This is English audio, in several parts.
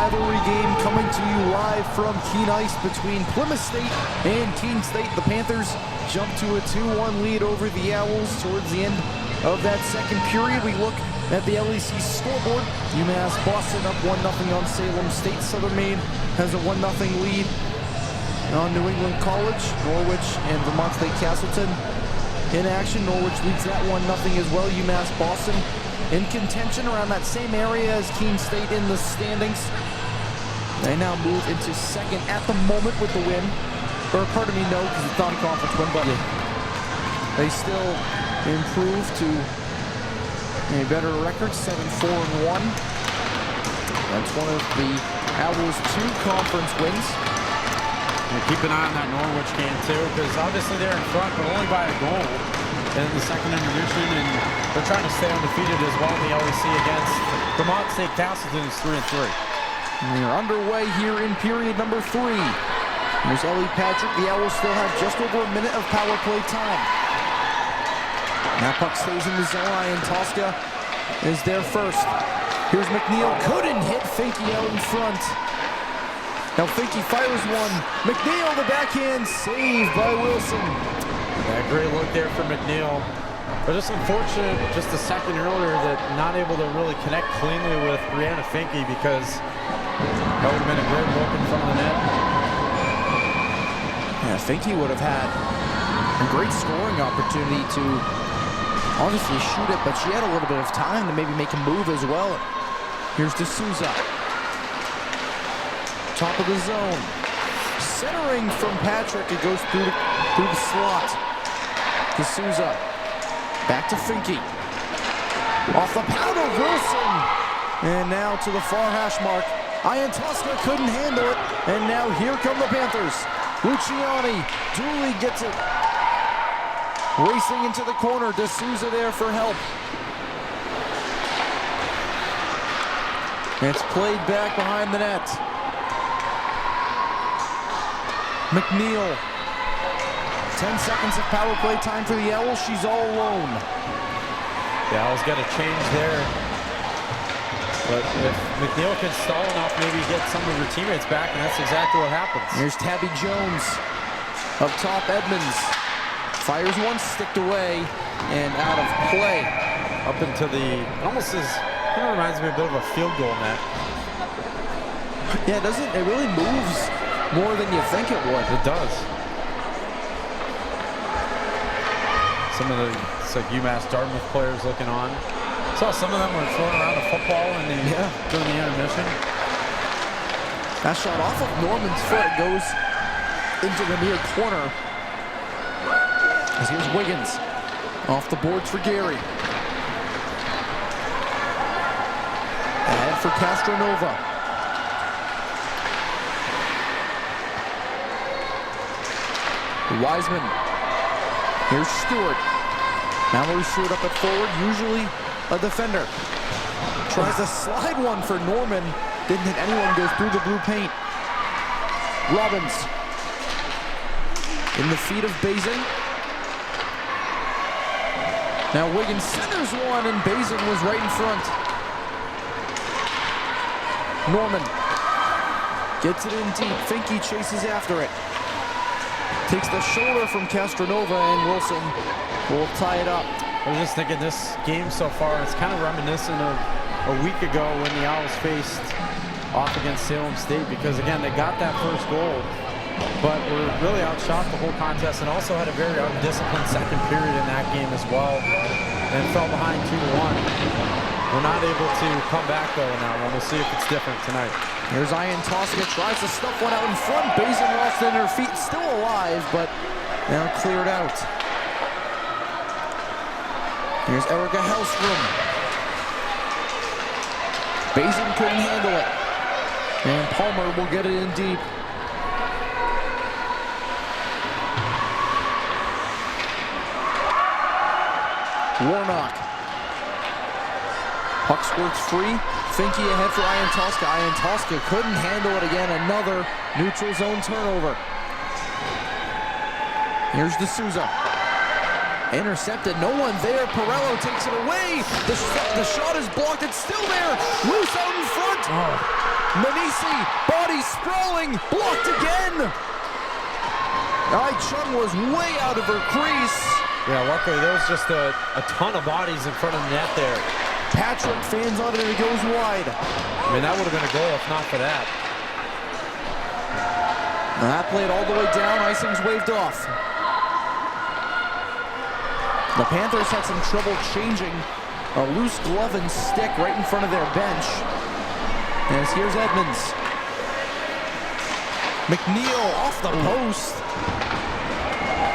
rivalry game coming to you live from Keene Ice between Plymouth State and Keene State. The Panthers jump to a 2-1 lead over the Owls towards the end of that second period. We look at the LEC scoreboard. UMass Boston up 1-0 on Salem State. Southern Maine has a 1-0 lead on New England College. Norwich and Vermont State Castleton in action. Norwich leads that 1-0 as well. UMass Boston in contention around that same area as Keene State in the standings. They now move into second at the moment with the win. Or pardon me, no, because it's not a conference win, but they still improve to a better record, 7-4-1. That's one of the Owls' 2 conference wins. And keep an eye on that Norwich game too, because obviously they're in front, but only by a goal in the second intermission, and they're trying to stay undefeated as well in the LEC against Vermont State Castleton, who's 3-3. We are underway here in period number 3. There's Ellie Patrick. The Owls still have just over a minute of power play time. Now puck stays in the zone. Ian Tosca is there first. Here's McNeil. Couldn't hit Finke out in front. Now Finke fires one. McNeil, the backhand, saved by Wilson. Yeah, great look there for McNeil. But just unfortunate, just a second earlier, that not able to really connect cleanly with Brianna Finke, because that would have been a great look in front of the net. Yeah, Finke would have had a great scoring opportunity to obviously shoot it, but she had a little bit of time to maybe make a move as well. Here's D'Souza. Top of the zone. Centering from Patrick. It goes through the slot. D'Souza. Back to Finke. Off the pad of Wilson. And now to the far hash mark. Ian Tosca couldn't handle it. And now here come the Panthers. Luciani. Dooley gets it. Racing into the corner. D'Souza there for help. It's played back behind the net. McNeil. 10 seconds of power play time for the Owls. She's all alone. The Owls got a change there. But if McNeil can stall enough, maybe get some of her teammates back, and that's exactly what happens. Here's Tabby Jones. Up top, Edmonds. Fires one, sticked away, and out of play. Up into the, almost as, kind of reminds me a bit of a field goal net. Yeah, it really moves more than you think it would. It does. Some of the, it's like UMass Dartmouth players looking on. Saw some of them were throwing around a football during the intermission. That shot off of Norman's foot. It goes into the near corner. As here's Wiggins. Off the boards for Gary. Ahead for Castronova. Wiseman. Here's Stewart. Mallory Stewart up at forward, usually a defender. Tries to slide one for Norman. Didn't hit anyone, goes through the blue paint. Robbins. In the feet of Bazin. Now Wiggins centers one, and Bazin was right in front. Norman. Gets it in deep. Finke chases after it. Takes the shoulder from Castronova, and Wilson will tie it up. I was just thinking, this game so far, it's kind of reminiscent of a week ago when the Owls faced off against Salem State, because again, they got that first goal, but were really outshot the whole contest, and also had a very undisciplined second period in that game as well, and fell behind 2-1. We're not able to come back though in that one. We'll see if it's different tonight. Here's Ian Tosca, tries to stuff one out in front. Bazin lost in her feet, still alive, but now cleared out. Here's Erica Hellstrom. Bazin couldn't handle it. And Palmer will get it in deep. Warnock. Puck squirts free. Finke ahead for Ian Tosca. Ian Tosca couldn't handle it again. Another neutral zone turnover. Here's D'Souza. Intercepted, no one there. Perello takes it away. The shot is blocked. It's still there. Loose out in front. Oh. Manisi, body sprawling, blocked again. Chung was way out of her crease. Yeah, luckily there was just a ton of bodies in front of the net there. Patrick fans on it and it goes wide. I mean, that would have been a goal if not for that. And that played all the way down. Icing's waved off. The Panthers had some trouble changing a loose glove and stick right in front of their bench. As here's Edmonds. McNeil off the post.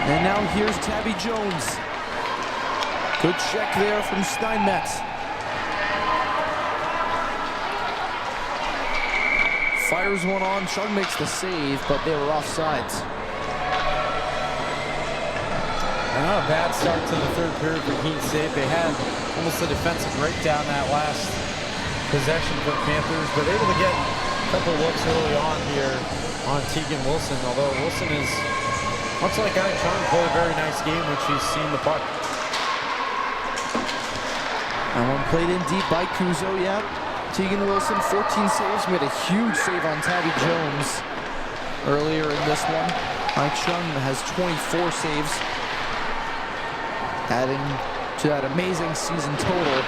And now here's Tabby Jones. Good check there from Steinmetz. Fires one on. Chung makes the save, but they were offsides. A bad start to the third period for Keene State. They had almost a defensive breakdown that last possession for the Panthers, but able to get a couple looks early on here on Tegan Wilson, although Wilson is, much like Chung, played a very nice game when she's seen the puck. And one played in deep by Kuzo, yeah. Tegan Wilson, 14 saves, made a huge save on Tabby Jones earlier in this one. Chung has 24 saves, adding to that amazing season total.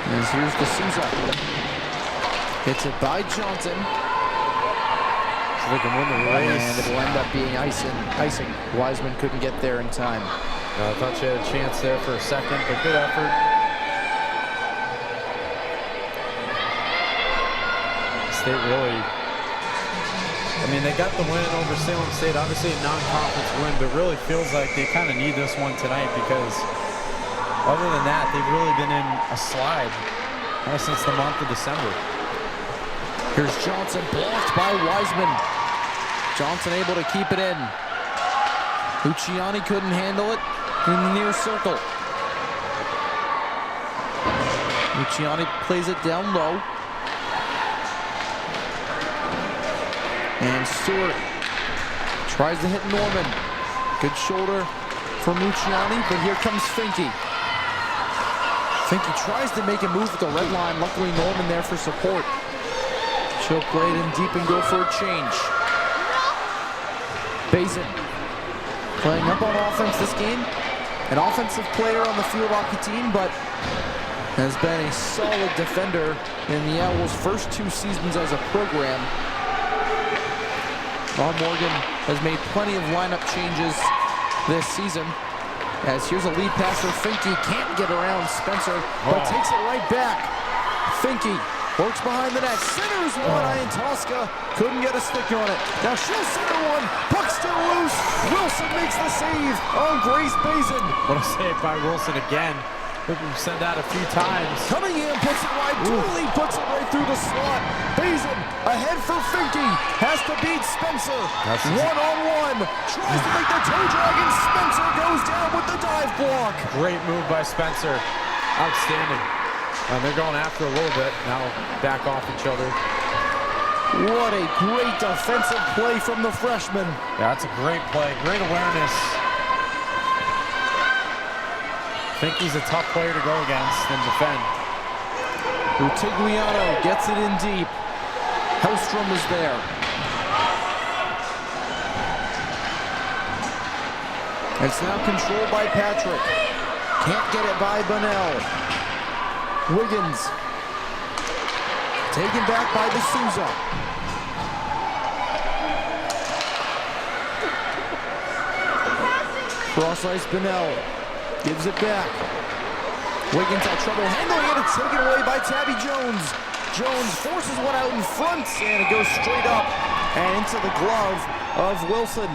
As here's the Souza. Hits it by Johnson. So they can win the race. And it will end up being icing. Wiseman couldn't get there in time. I thought she had a chance there for a second, but good effort. State really, I mean, they got the win over Salem State, obviously a non-conference win, but really feels like they kind of need this one tonight because other than that, they've really been in a slide since the month of December. Here's Johnson, blocked by Wiseman. Johnson able to keep it in. Luciani couldn't handle it in the near circle. Luciani plays it down low. And Stewart tries to hit Norman. Good shoulder from Luciani, but here comes Finke. Finke tries to make a move at the red line. Luckily, Norman there for support. She'll play it in deep and go for a change. Bazin playing up on offense this game. An offensive player on the field hockey team, but has been a solid defender in the Owls' first 2 seasons as a program. Ron Morgan has made plenty of lineup changes this season. As here's a lead passer, Finke can't get around Spencer, but takes it right back. Finke works behind the net, centers one. Ian Tosca couldn't get a stick on it. Now she'll center one, puck still loose. Wilson makes the save on Grace Bazin. What a save by Wilson again. We've sent that a few times. Cunningham puts it wide, Dooley puts it right through the slot. Bazin ahead for Finke, has to beat Spencer. One-on-one, tries to make the toe drag, and Spencer goes down with the dive block. Great move by Spencer, outstanding. And they're going after a little bit, now back off each other. What a great defensive play from the freshman. Yeah, that's a great play, great awareness. I think he's a tough player to go against and defend. Rutigliano gets it in deep. Hellstrom is there. It's now controlled by Patrick. Can't get it by Bunnell. Wiggins. Taken back by the Souza. Cross ice Bunnell. Gives it back. Wiggins had trouble handling it. It's taken away by Tabby Jones. Jones forces one out in front, and it goes straight up and into the glove of Wilson.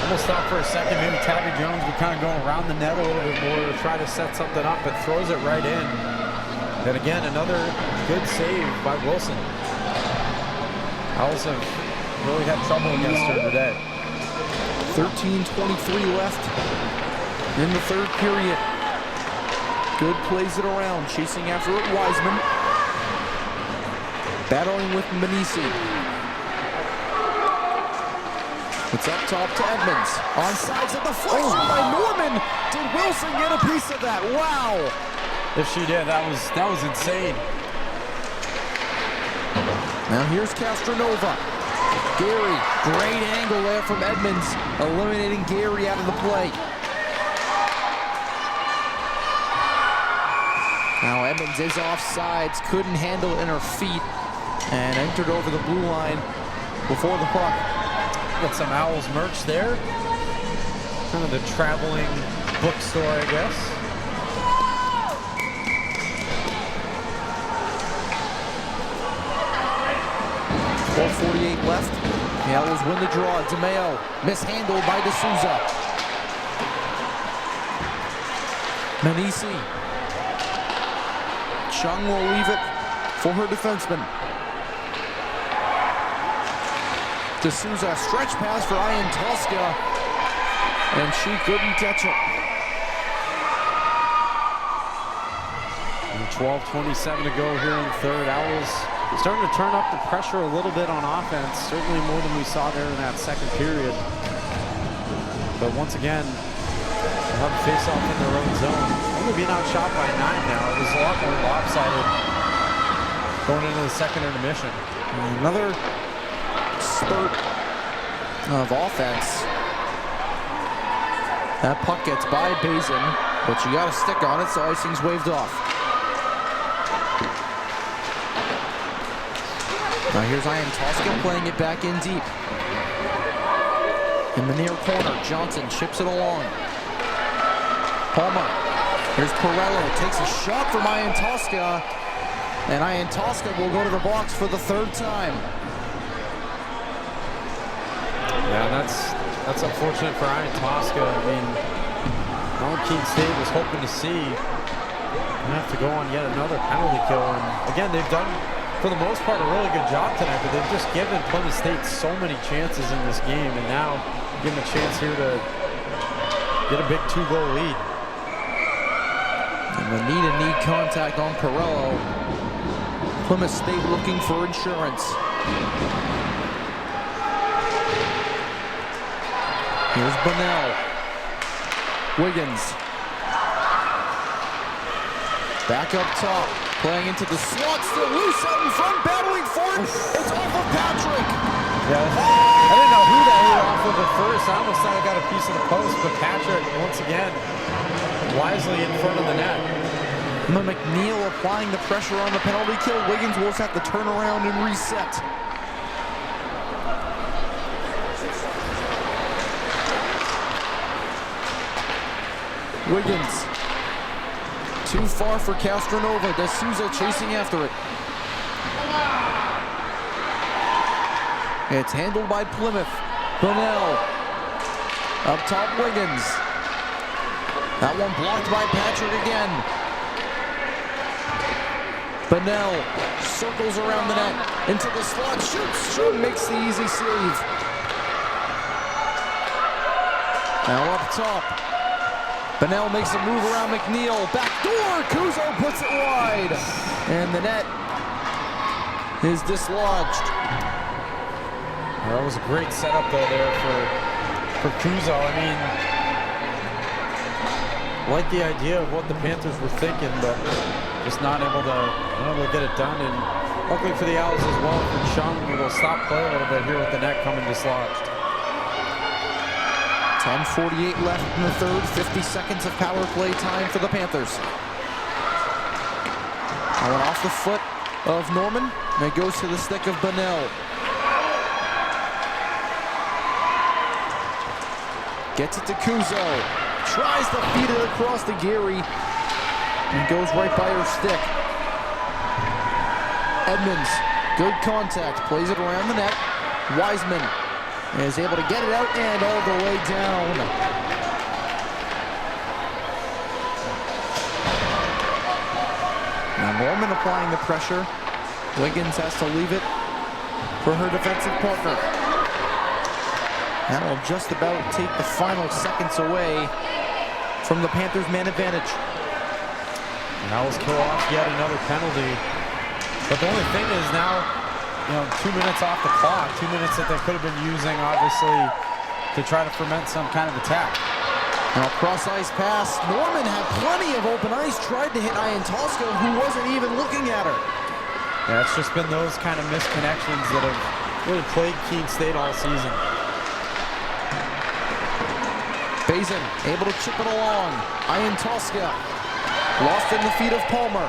Almost thought for a second maybe Tabby Jones would kind of go around the net a little bit more to try to set something up, but throws it right in. And again, another good save by Wilson. Owls have really had trouble against her today. 13:23 left in the third period. Good plays it around, chasing after it Wiseman. Battling with Manisi. It's up top to Edmonds. On sides of the flash by Norman. Did Wilson get a piece of that? Wow. If she did, that was insane. Now here's Castronova. Gary, great angle there from Edmonds, eliminating Gary out of the play. Now Edmonds is offsides, couldn't handle it in her feet, and entered over the blue line before the puck. Got some Owls merch there. Kind of the traveling bookstore, I guess. 12:48 left. The Owls win the draw. DeMeo mishandled by D'Souza. Manisi. Chung will leave it for her defenseman. D'Souza, stretch pass for Ian Tosca, and she couldn't catch it. 12:27 to go here in the third. Owls starting to turn up the pressure a little bit on offense, certainly more than we saw there in that second period. But once again, they'll have a face-off in their own zone. Only being outshot by 9 now. It was a lot more lopsided going into the second intermission. Another spurt of offense. That puck gets by Bazin, but you got to stick on it, so icing's waved off. Now here's Ian Tosca playing it back in deep. In the near corner, Johnson chips it along. Palmer. Here's Pirello, takes a shot from Ian Tosca, and Ian Tosca will go to the box for the third time. Yeah, that's unfortunate for Ian Tosca. I mean, all Keene State was hoping to see. They have to go on yet another penalty kill, and again, they've done, for the most part, a really good job tonight, but they've just given Plymouth State so many chances in this game, and now give them a chance here to get a big 2-goal lead. And the knee-to-knee contact on Pirello. Plymouth State looking for insurance. Here's Bunnell. Wiggins. Back up top. Playing into the slot, still loose out in front, battling for it. It's off of Patrick. Yeah, I didn't know who that hit off of at first. I almost thought I got a piece of the post, but Patrick, once again, wisely in front of the net. McNeil applying the pressure on the penalty kill. Wiggins will have to turn around and reset. Wiggins. Too far for Castronova. D'Souza chasing after it. It's handled by Plymouth. Bunnell. Up top, Wiggins. That one blocked by Patrick again. Bunnell circles around the net. Into the slot. Shoots. Chung makes the easy save. Now up top. Bunnell makes a move around McNeil. Backdoor. Kuzo puts it wide. And the net is dislodged. Well, that was a great setup though there for Kuzo. I mean, like the idea of what the Panthers were thinking, but just not able to get it done. And luckily for the Owls as well, for Chung, who will stop play a little bit here with the net coming dislodged. 10:48 left in the third. 50 seconds of power play time for the Panthers. That one off the foot of Norman, and it goes to the stick of Bunnell. Gets it to Kuzo. Tries to feed it across to Gary, and goes right by her stick. Edmonds, good contact, plays it around the net. Wiseman is able to get it out and all the way down. Now Norman applying the pressure. Wiggins has to leave it for her defensive partner. That will just about take the final seconds away from the Panthers' man advantage. And Owls kill off yet another penalty. But the only thing is now, 2 minutes off the clock, 2 minutes that they could have been using, obviously, to try to ferment some kind of attack. Now cross-ice pass. Norman had plenty of open ice, tried to hit Ian Tosca, who wasn't even looking at her. Yeah, it's just been those kind of misconnections that have really plagued Keene State all season. Bazin able to chip it along. Ian Tosca lost in the feet of Palmer.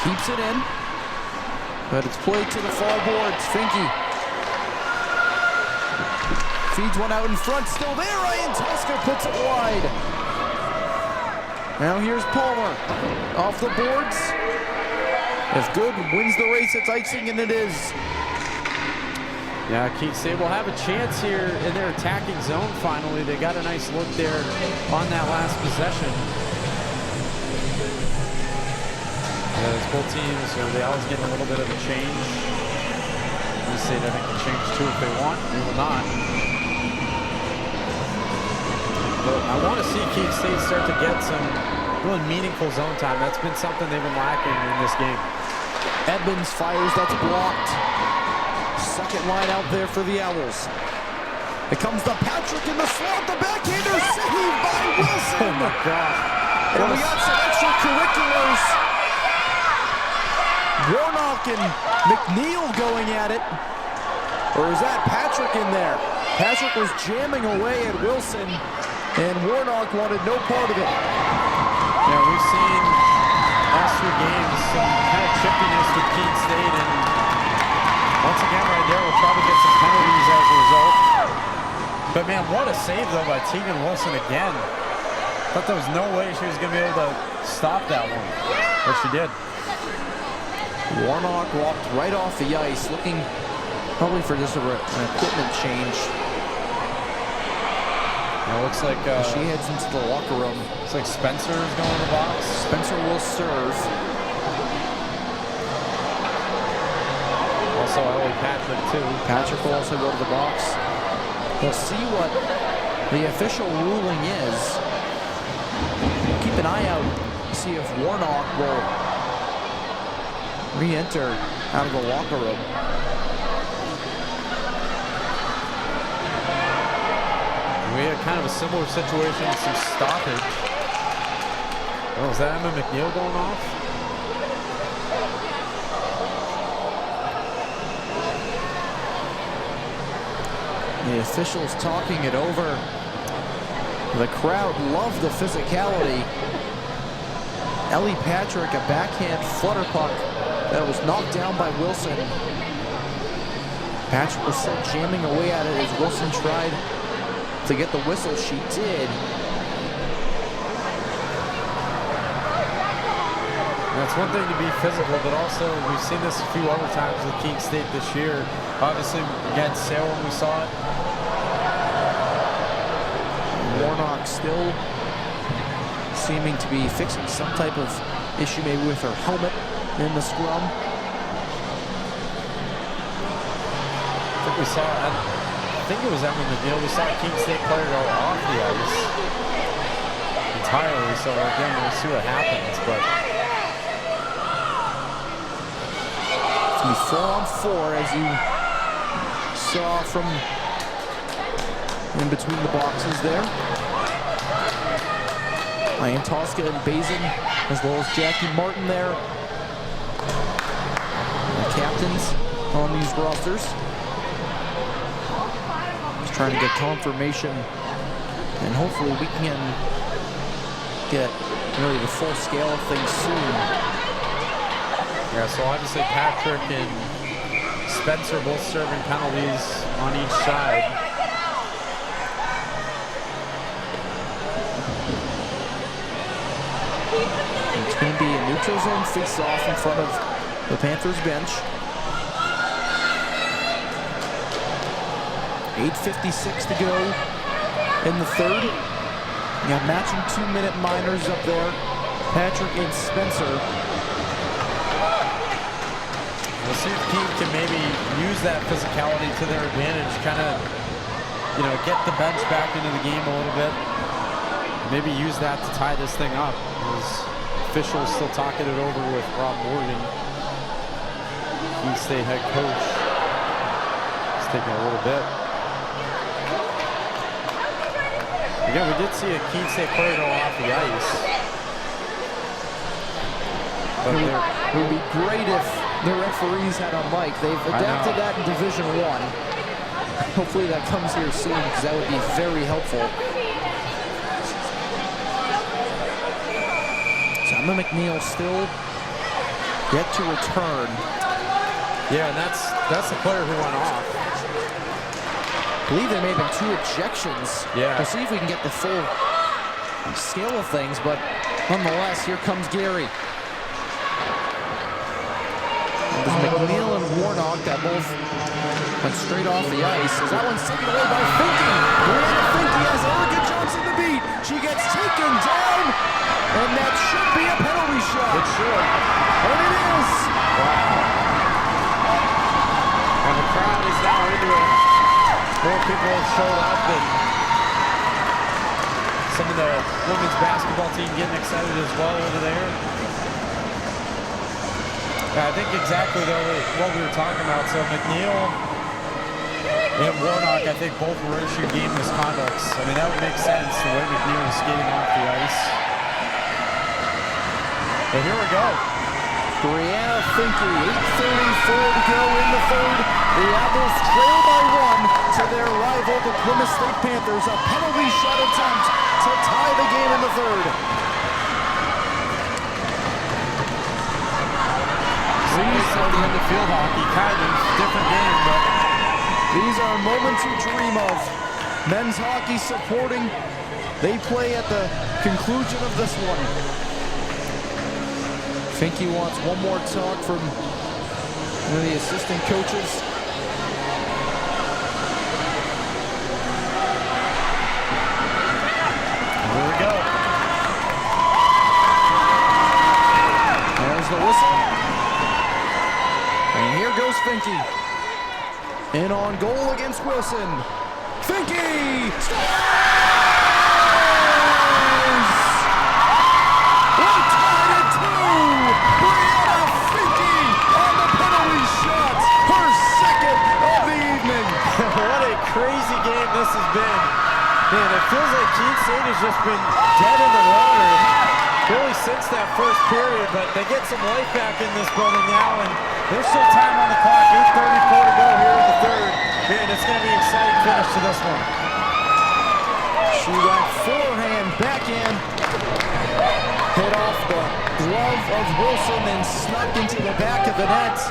Keeps it in, but it's played to the far boards. Finke feeds one out in front, still there. Ian Tosca puts it wide. Now here's Palmer off the boards. If good, wins the race, it's icing, and it is. Yeah, Keene State will have a chance here in their attacking zone finally. They got a nice look there on that last possession. As both teams, they always get a little bit of a change. Keene State, I think, can change too if they want. They will not. But I want to see Keene State start to get some really meaningful zone time. That's been something they've been lacking in this game. Edmonds fires, that's blocked. Second line out there for the Owls. It comes to Patrick in the slot, the backhander saved by Wilson. Oh my God. And we got some extracurriculars. Warnock and McNeil going at it. Or is that Patrick in there? Patrick was jamming away at Wilson, and Warnock wanted no part of it. Yeah, we've seen last 3 games some kind of chippiness with Keene State, and once again right there we'll probably get some penalties as a result. But man, what a save though by Tegan Wilson again. Thought there was no way she was going to be able to stop that one, but she did. Warnock walked right off the ice, looking probably for just an equipment change. It looks like she heads into the locker room. Looks like Spencer is going in the box. Spencer will serve. Also Ellie Patrick too. Patrick will also go to the box. We'll see what the official ruling is. Keep an eye out to see if Warnock will re-enter out of the locker room. We had kind of a similar situation, some stoppage. Oh, is that Emma McNeil going off? The officials talking it over. The crowd loved the physicality. Ellie Patrick, a backhand flutter puck that was knocked down by Wilson. Patrick was still jamming away at it as Wilson tried to get the whistle. She did. That's one thing to be physical, but also we've seen this a few other times with Keene State this year. Obviously against Salem we saw it. Warnock still seeming to be fixing some type of issue, maybe with her helmet in the scrum. I think we saw, I think it was Emma McNeil, we saw a Keene State player go off the ice entirely, so again, we'll see what happens, but it's going to be 4-on-4 as you saw from in between the boxes there. Ian Tosca and Bazin, as well as Jackie Martin there. The captains on these rosters. Just trying to get confirmation, and hopefully we can get really the full scale of things soon. yeah, so obviously Patrick and Spencer both serving penalties on each side. It's going to be a neutral zone face-off in front of the Panthers bench. 8:56 to go in the third. You got matching 2-minute minors up there. Patrick and Spencer. We'll see if Keene can maybe use that physicality to their advantage, kind of, you know, get the bench back into the game a little bit. Maybe use that to tie this thing up. Officials still talking it over with Rob Morgan, Keene State head coach. It's taking a little bit. Again, we did see a Keene State player go off the ice. But it would be great if the referees had a mic. They've adapted that in Division I. Hopefully that comes here soon, because that would be very helpful. So Emma McNeil still yet to return. Yeah, and that's the player who went off. I believe there may have been 2 ejections. Yeah. We'll see if we can get the full scale of things, but nonetheless, here comes Gary. It was McNeil and Warnock that both went straight off the ice. As that one's taken away by Finke. Brianna Finke has Erica Johnson the beat. She gets taken down, and that should be a penalty shot. It should. And it is. Wow. And the crowd is now into it. More people have showed up, and some of the women's basketball team getting excited as well over there. I think exactly though what we were talking about. So McNeil and Warnock, I think both were issued game misconducts. I mean, that would make sense the way McNeil was skating off the ice. But here we go. Brianna Finke, 8:34 to go in the third. The Apples trail by 1 to their rival, the Plymouth State Panthers. A penalty shot attempt to tie the game in the third. These are the end of field hockey, kind of different game, but these are moments you dream of. Men's hockey supporting. They play at the conclusion of this one. Finke wants one more talk from one of the assistant coaches. Here we go. There's the whistle. And here goes Finke. In on goal against Wilson. Finke scores! We're tied at 2. Brianna Finke on the penalty shot. Her second of the evening. What a crazy game this has been. Man, it feels like Keene State has just been dead in the water really since that first period, but they get some life back in this building now, and there's still time on the clock. 8:34 to go here in the third. Man, it's going to be an exciting finish to this one. She went forehand, backhand, hit off the glove of Wilson and snuck into the back of the net.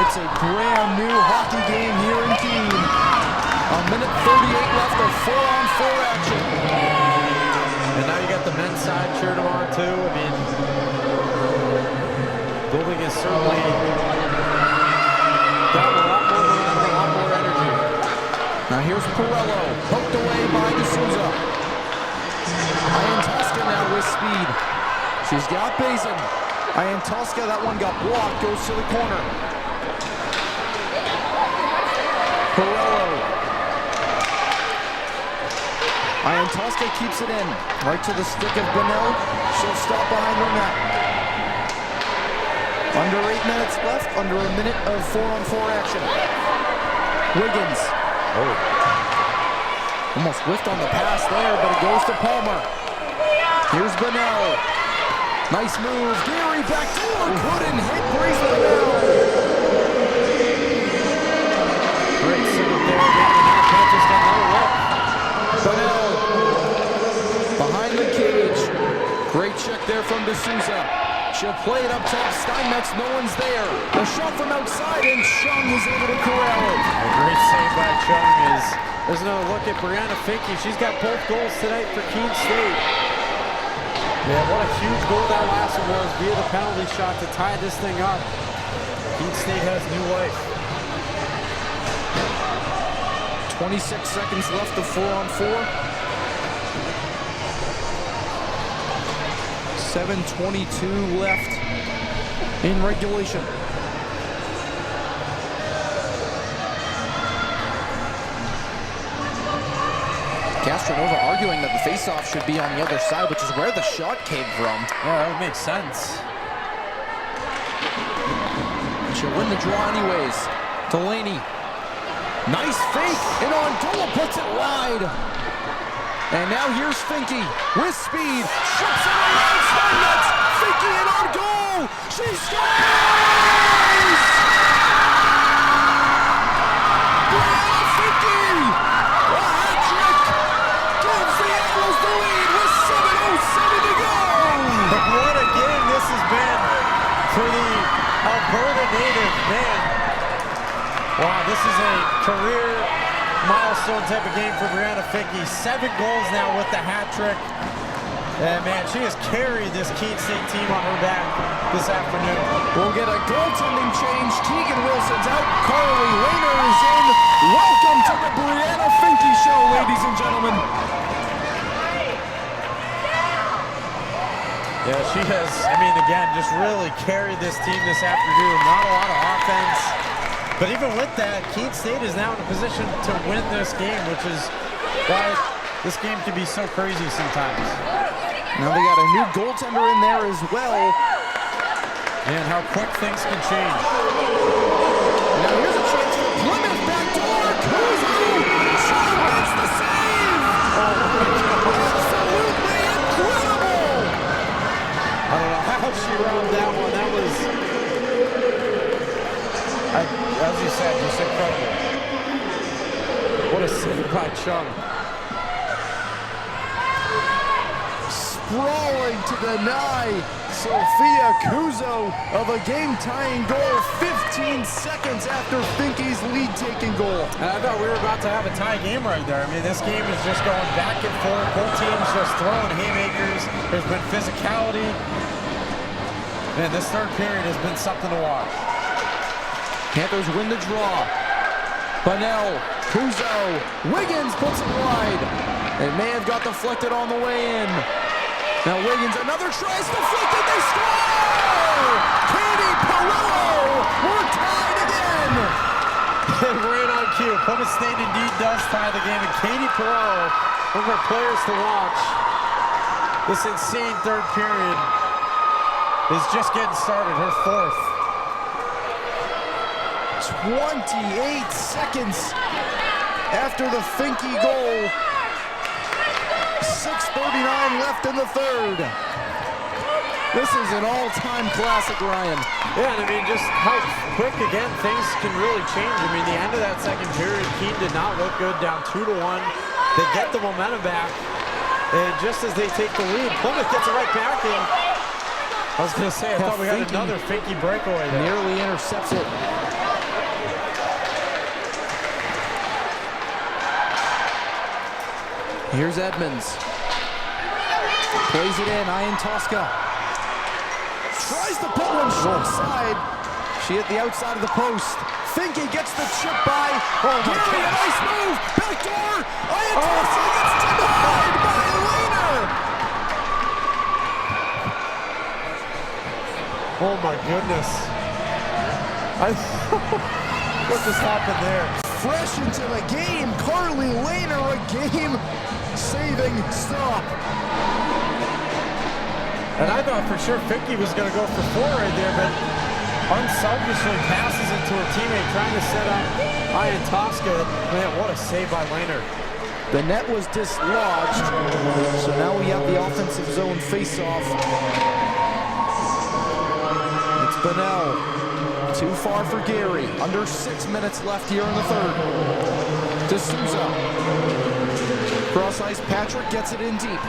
It's a brand new hockey game here in Keene. A minute 38 left of 4-on-4 action. And now you got the men's side cheered them on too. I mean, building is certainly got a lot more momentum, a lot more energy. Now here's Perello, poked away by D'Souza. Iantoska now with speed. She's got Bazin. Iantoska, that one got blocked, goes to the corner. Perello. Iantoska keeps it in. Right to the stick of Bunnell. She'll stop behind her net. Under 8 minutes left, under a minute of 4-on-4 action. Wiggins. Oh. Almost whiffed on the pass there, but it goes to Palmer. Here's Bunnell. Nice move. Gary backdoor. Couldn't hit Grace Bunnell. Great save there again, and now Panthers got another look. Bunnell behind the cage. Great check there from D'Souza. She'll play it up top. Steinmetz, no one's there. A shot from outside, and Chung is able to corral it. A great save by Chung is there's another look at Brianna Finke. She's got both goals tonight for Keene State. Yeah, what a huge goal that last one was via the penalty shot to tie this thing up. Keene State has new life. 26 seconds left of 4-on-4. 7:22 left in regulation. Castronova arguing that the faceoff should be on the other side, which is where the shot came from. Yeah, that would make sense. And she'll win the draw anyways. Delaney Nice fake, and on goal puts it wide. And now here's Finke with speed, strips it around side nets. Finke in on goal. She scores! Brianna Finke, a hat trick, gives the Owls the lead with 7:07 to go. What a game this has been for the Alberta native, man. Wow, this is a career milestone type of game for Brianna Finke. 7 goals now with the hat trick. And man, she has carried this Keene State team on her back this afternoon. We'll get a goaltending change. Tegan Wilson's out. Carly Lehner is in. Welcome to the Brianna Finke Show, ladies and gentlemen. Yeah, she has, I mean, again, just really carried this team this afternoon. Not a lot of offense. But even with that, Keene State is now in a position to win this game, which is why this game can be so crazy sometimes. Now they got a new goaltender in there as well. And how quick things can change. Now here's a chance for Plymouth backdoor. Kuzo! She makes the save! Absolutely incredible! I don't know how she rounded that one. That was, as you said, just incredible. What a save by Chung. Sprawling to deny Sophia Kuzo of a game-tying goal 15 seconds after Finke's lead-taking goal. And I thought we were about to have a tie game right there. I mean, this game is just going back and forth. Both teams just throwing haymakers. There's been physicality. Man, this third period has been something to watch. Panthers win the draw. Bunnell, Kuzo, Wiggins puts it wide. It may have got deflected on the way in. Now Wiggins, another try, is deflected, they score! Katie Perillo, we're tied again! It ran on cue. Plymouth State indeed does tie the game, and Katie Perillo, one of our players to watch. This insane third period is just getting started, her fourth. 28 seconds after the Finke goal. 6:39 left in the third. This is an all-time classic, Ryan. Yeah, and I mean, just how quick, again, things can really change. I mean, the end of that second period, Keene did not look good, down 2-1. They get the momentum back, and just as they take the lead, Plymouth gets it right back in. I was going to say, I thought we had another Finke breakaway there. Nearly intercepts it. Here's Edmonds. Plays it in, Ian Tosca. Tries to put one short side. She hit the outside of the post. Finke gets the chip by. Gary, a nice move. Backdoor. Ian Tosca gets denied by Lehner. Oh my goodness. What just happened there? Fresh into the game, Carly Lehner, a game-saving stop. And I thought for sure Finke was going to go for 4 right there, but unselfishly passes it to her teammate, trying to set up Ian Tosca. Man, what a save by Lehner. The net was dislodged, so now we have the offensive zone face-off. It's Bunnell. Too far for Gary. Under 6 minutes left here in the third. D'Souza. Cross ice, Patrick gets it in deep.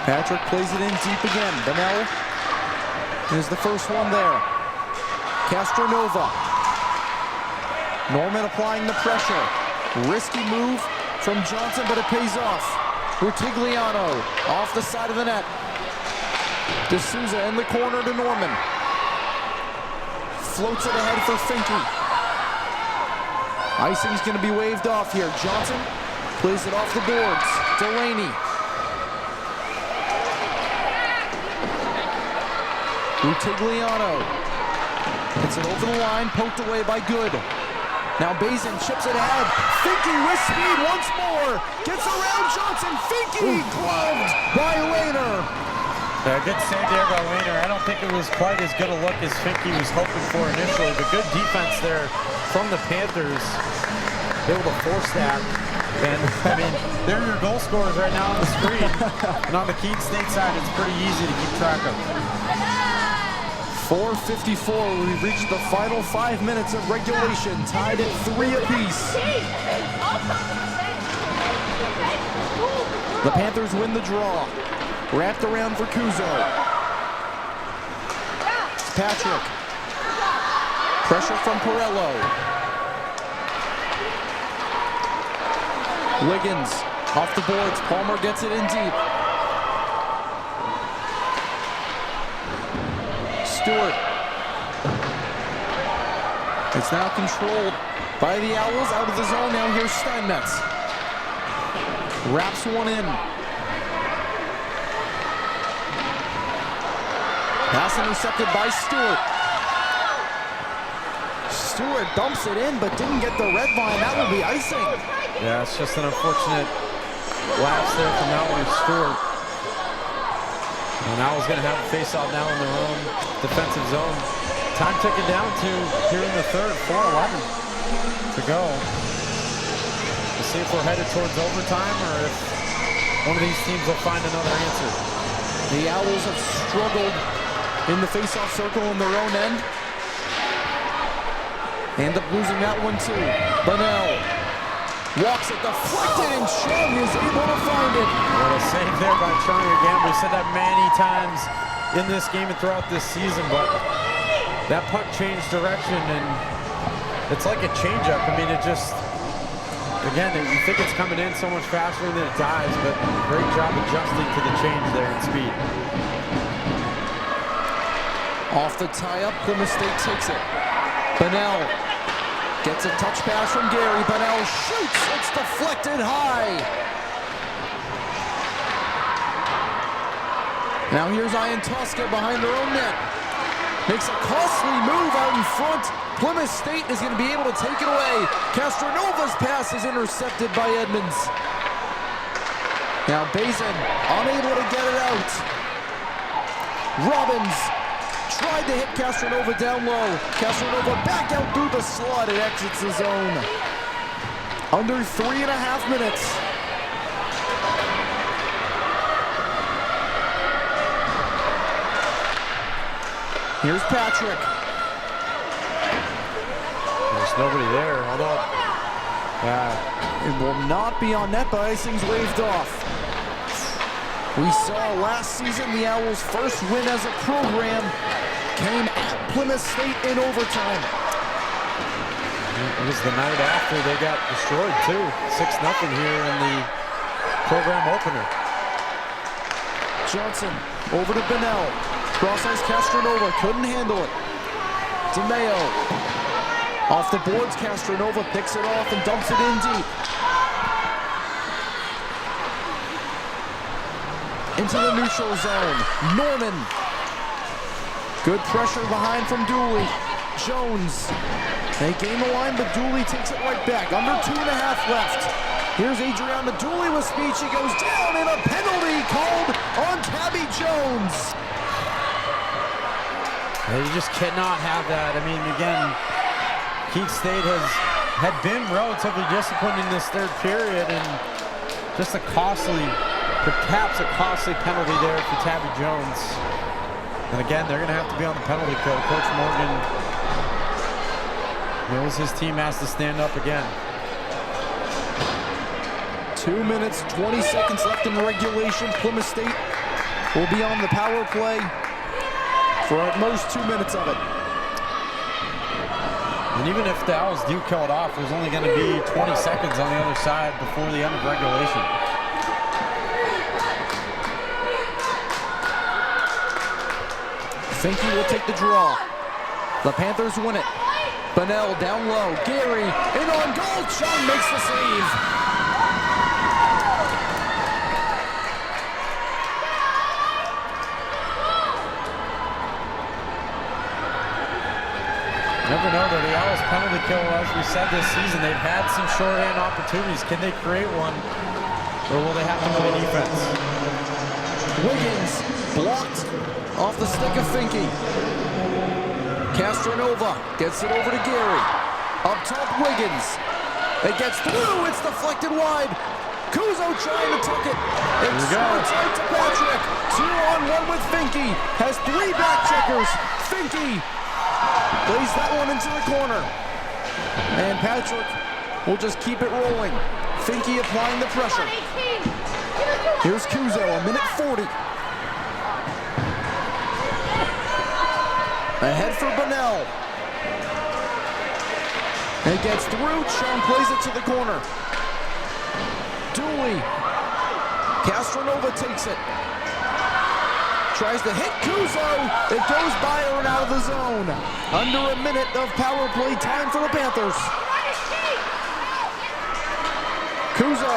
Patrick plays it in deep again. Bunnell is the first one there. Castronova. Norman applying the pressure. Risky move from Johnson, but it pays off. Rutigliano off the side of the net. D'Souza in the corner to Norman. Floats it ahead for Finke. Icing's going to be waved off here. Johnson plays it off the boards. Delaney. Rutigliano hits it over the line, poked away by Good. Now Bazin chips it ahead. Finke with speed once more. Gets around Johnson. Finke gloved by Lehner. Good save there by Wayner. I don't think it was quite as good a look as Finke was hoping for initially, but good defense there from the Panthers. Able to force that. And, I mean, they're your goal scorers right now on the screen. And on the Keene State side, it's pretty easy to keep track of. 4:54, we've reached the final 5 minutes of regulation, tied at 3 apiece. The Panthers win the draw. Wrapped around for Kuzo. It's Patrick. Pressure from Perello. Wiggins off the boards. Palmer gets it in deep. Stewart. It's now controlled by the Owls out of the zone. Now here's Steinmetz. Wraps one in. Pass intercepted by Stewart. Stewart dumps it in, but didn't get the red line. That will be icing. Yeah, it's just an unfortunate lapse there from Mallory Stewart. And Owls going to have a face-off now in their own defensive zone. Time ticking down to here in the third, 4:11 to go. We'll see if we're headed towards overtime or if one of these teams will find another answer. The Owls have struggled in the face-off circle on their own end. End up losing that one too. Bunnell walks it deflected and Chung is able to find it. What a save there by Chung again. We said that many times in this game and throughout this season, but that puck changed direction and it's like a changeup. I mean, it just, again, you think it's coming in so much faster than it dies, but great job adjusting to the change there in speed. Off the tie-up, Plymouth State takes it. Bunnell gets a touch pass from Gary. Bunnell shoots. It's deflected high. Now here's Ian Tosca behind their own net. Makes a costly move out in front. Plymouth State is going to be able to take it away. Castronova's pass is intercepted by Edmonds. Now Bazin unable to get it out. Robbins tried to hit Castronova down low. Castronova back out through the slot. It exits the zone. Under 3.5 minutes. Here's Patrick. There's nobody there, although it will not be on net, but icing's waved off. We saw last season the Owls' first win as a program came at Plymouth State in overtime. It was the night after they got destroyed too. 6-0 here in the program opener. Johnson over to Bunnell. Cross-ice Castronova, couldn't handle it. DeMeo. Off the boards, Castronova picks it off and dumps it in deep. Into the neutral zone. Norman. Good pressure behind from Dooley. Jones. They gain the line, but Dooley takes it right back. Under 2.5 left. Here's Adriana Dooley with speed. She goes down and a penalty called on Tabby Jones. You just cannot have that. I mean, again, Keene State had been relatively disciplined in this third period, and just a costly, perhaps a costly penalty there for Tabby Jones. And again, they're going to have to be on the penalty kill. Coach Morgan knows his team has to stand up again. 2 minutes, 20 seconds left in regulation. Plymouth State will be on the power play for at most 2 minutes of it. And even if the Owls do kill it off, there's only going to be 20 seconds on the other side before the end of regulation. Finke will take the draw. The Panthers win it. Bunnell down low. Gary in on goal. Chung makes the save. Never know that the Owls penalty kill, as we said this season, they've had some shorthand opportunities. Can they create one, or will they have to play defense? Wiggins Blocked off the stick of Finke. Castronova gets it over to Gary. Up top, Wiggins. It gets through. It's deflected wide. Kuzo trying to tuck it. It's tight to Patrick. 2-on-1 with Finke. Has 3 back checkers. Finke lays that one into the corner. And Patrick will just keep it rolling. Finke applying the pressure. Here's Kuzo, a minute 40. Ahead for Bunnell. It gets through. Chung plays it to the corner. Dooley. Castronova takes it. Tries to hit Kuzo. It goes by her and out of the zone. Under a minute of power play time for the Panthers. Kuzo.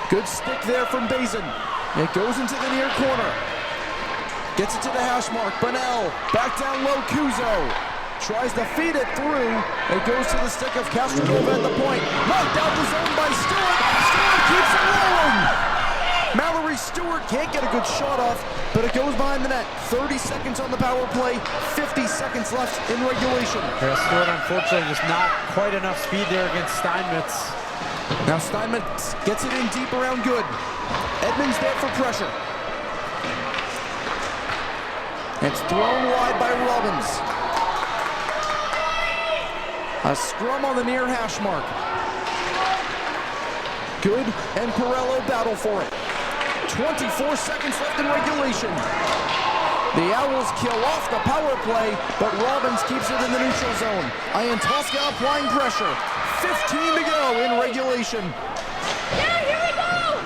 Good stick there from Bazin. It goes into the near corner. Gets it to the hash mark. Bunnell. Back down low. Kuzo. Tries to feed it through. It goes to the stick of Castronova at the point. Knocked out the zone by Stewart. Stewart keeps it rolling. Mallory Stewart can't get a good shot off, but it goes behind the net. 30 seconds on the power play. 50 seconds left in regulation. Yeah, Stewart unfortunately just not quite enough speed there against Steinmetz. Now Steinmetz gets it in deep around good. Edmonds there for pressure. It's thrown wide by Robbins. A scrum on the near hash mark. Good and Perello battle for it. 24 seconds left in regulation. The Owls kill off the power play, but Robbins keeps it in the neutral zone. Iantowska applying pressure. 15 to go in regulation. Yeah, here we go!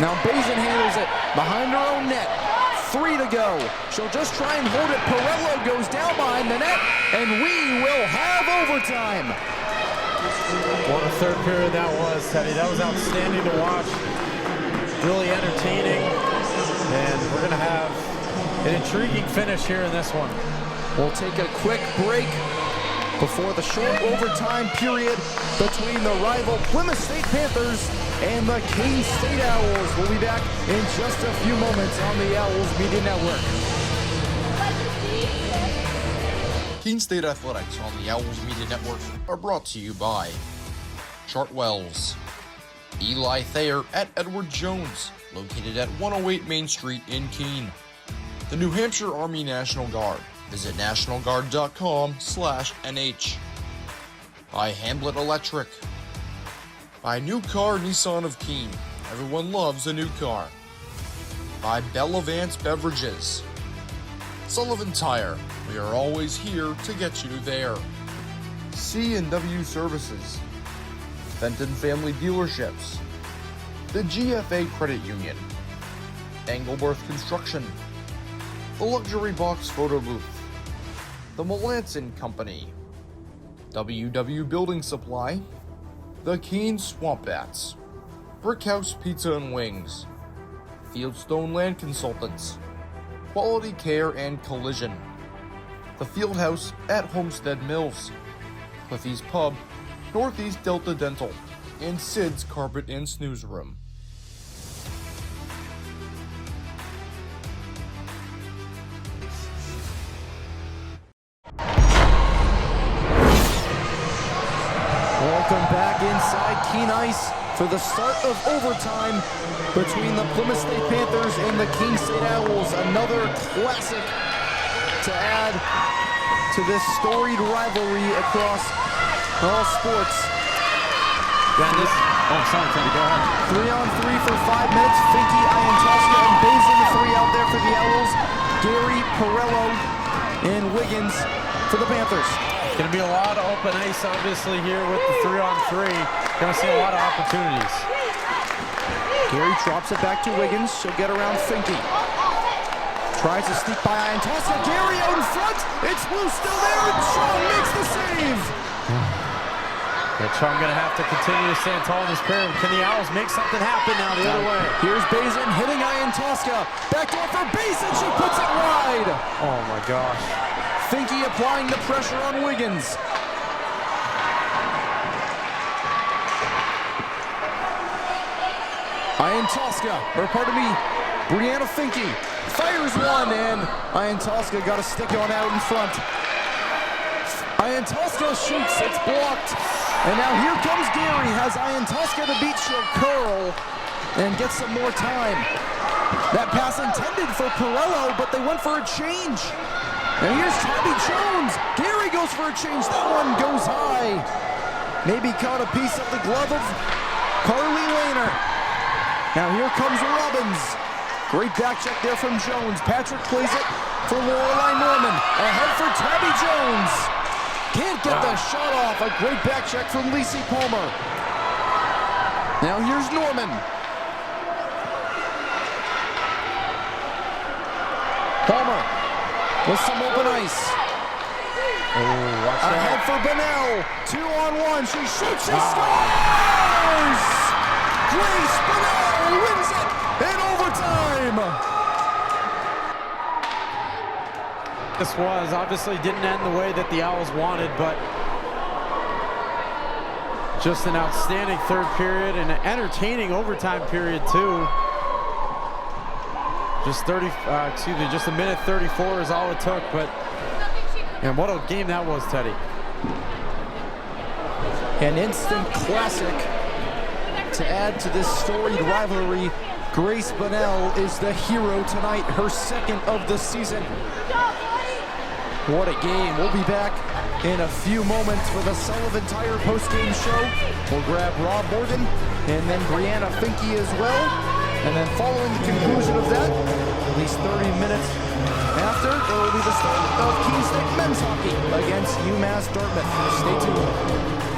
Now Bazin handles it behind her own net. 3 to go. She'll just try and hold it. Perello goes down behind the net, and we will have overtime. What a third period that was, Teddy. That was outstanding to watch. Really entertaining. And we're going to have an intriguing finish here in this one. We'll take a quick break before the short overtime period between the rival Plymouth State Panthers and the Keene State Owls. We'll be back in just a few moments on the Owls Media Network. Keene State Athletics on the Owls Media Network are brought to you by Chartwells, Eli Thayer at Edward Jones, located at 108 Main Street in Keene, the New Hampshire Army National Guard. Visit nationalguard.com/NH. By Hamlet Electric. By New Car Nissan of Keene. Everyone loves a new car. By Bella Vance Beverages. Sullivan Tire. We are always here to get you there. C&W Services. Fenton Family Dealerships. The GFA Credit Union. Engelberth Construction. The Luxury Box Photo Booth. The Melanson Company. WW Building Supply. The Keene Swamp Bats. Brickhouse Pizza and Wings. Fieldstone Land Consultants. Quality Care and Collision. The Fieldhouse at Homestead Mills. Cliffy's Pub. Northeast Delta Dental. And Sid's Carpet and Snooze Room. Welcome back inside Keene Ice for the start of overtime between the Plymouth State Panthers and the Keene State Owls. Another classic to add to this storied rivalry across all sports. Sorry, Teddy, go ahead. 3-on-3 for 5 minutes. Finke, Iantowska, and Bazin, the 3 out there for the Owls. Gary, Perello, and Wiggins for the Panthers. Going to be a lot of open ice, obviously, here with the 3-on-3. Going to see a lot of opportunities. Gary drops it back to Wiggins. She'll get around Finke. Tries to sneak by Iantowska. Gary out in front. It's Blue still there, and Sean makes the save. Chung going to have to continue to stand tall in this period. Can the Owls make something happen now the other way? Here's Bazin hitting Iantowska. Back door for Bazin. She puts it wide. Oh, my gosh. Finke applying the pressure on Wiggins. Brianna Finke fires one, and Iantowska got a stick on out in front. Iantowska shoots, it's blocked. And now here comes Gary, has Iantowska to beat. She'll curl and get some more time. That pass intended for Perello, but they went for a change. And here's Tabby Jones. Gary goes for a change. That one goes high. Maybe caught a piece of the glove of Carly Lehner. Now here comes Robbins. Great back check there from Jones. Patrick plays it for Lorelai Norman. Ahead for Tabby Jones. Can't get the shot off. A great back check from Lacey Palmer. Now here's Norman. Palmer with some open ice. Ahead for Bunnell. 2-on-1. She shoots. She scores! Grace Bunnell wins it in overtime. This was obviously didn't end the way that the Owls wanted, but just an outstanding third period and an entertaining overtime period too. Just just a minute 34 is all it took, but and what a game that was, Teddy. An instant classic to add to this storied rivalry. Grace Bunnell is the hero tonight, her second of the season. What a game. We'll be back in a few moments for the Sullivan Tire postgame show. We'll grab Rob Morgan and then Brianna Finke as well. And then following the conclusion of that, at least 30 minutes after, there will be the start of Keene State men's hockey against UMass Dartmouth. Stay tuned.